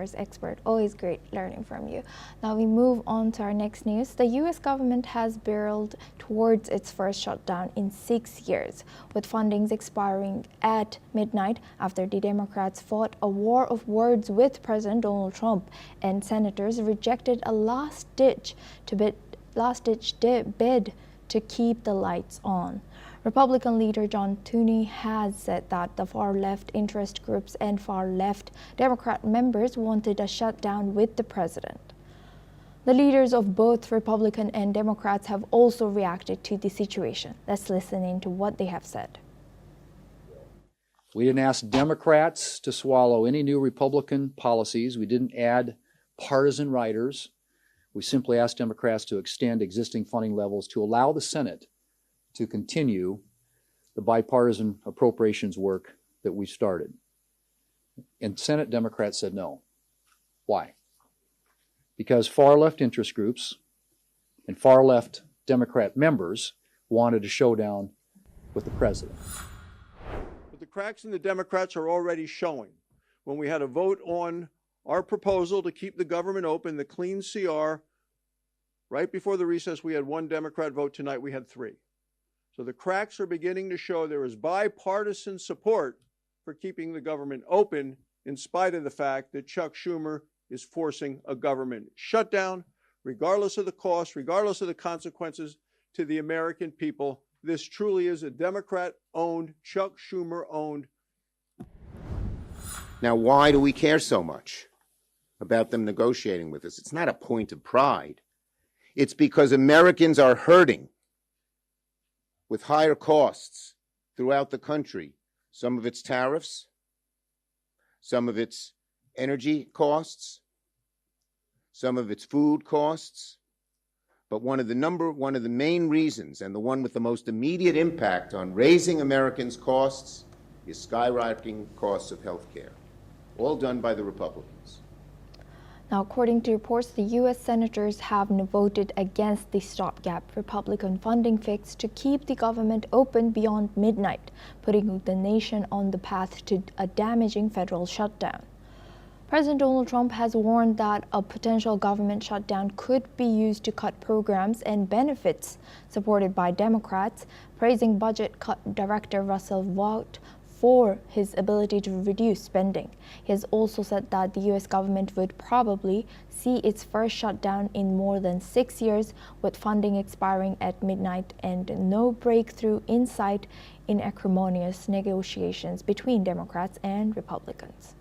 commerce expert. Always great learning from you. Now we move on to our next news. The U.S. government has barreled towards its first shutdown in 6 years, with fundings expiring at midnight after the Democrats fought a war of words with President Donald Trump and senators rejected a last-ditch bid to keep the lights on. Republican leader John Tooney has said that the far-left interest groups and far-left Democrat members wanted a shutdown with the president. The leaders of both Republican and Democrats have also reacted to the situation. Let's listen into what they have said. We didn't ask Democrats to swallow any new Republican policies. We didn't add partisan riders. We simply asked Democrats to extend existing funding levels to allow the Senate to continue the bipartisan appropriations work that we started. And Senate Democrats said no. Why? Because far-left interest groups and far-left Democrat members wanted a showdown with the president. But the cracks in the Democrats are already showing. When we had a vote on our proposal to keep the government open, the clean CR, right before the recess, we had 1 Democrat vote. Tonight we had 3. So the cracks are beginning to show there is bipartisan support for keeping the government open, in spite of the fact that Chuck Schumer is forcing a government shutdown, regardless of the cost, regardless of the consequences to the American people. This truly is a Democrat-owned, Chuck Schumer-owned. Now, why do we care so much about them negotiating with us? It's not a point of pride. It's because Americans are hurting with higher costs throughout the country. Some of it's tariffs, some of it's energy costs, some of it's food costs. But one of the main reasons, and the one with the most immediate impact on raising Americans' costs, is skyrocketing costs of health care, all done by the Republicans. Now, according to reports, the U.S. senators have voted against the stopgap Republican funding fix to keep the government open beyond midnight, putting the nation on the path to a damaging federal shutdown. President Donald Trump has warned that a potential government shutdown could be used to cut programs and benefits supported by Democrats, praising Budget Cut Director Russell Vought for his ability to reduce spending. He has also said that the U.S. government would probably see its first shutdown in more than 6 years, with funding expiring at midnight and no breakthrough in sight in acrimonious negotiations between Democrats and Republicans.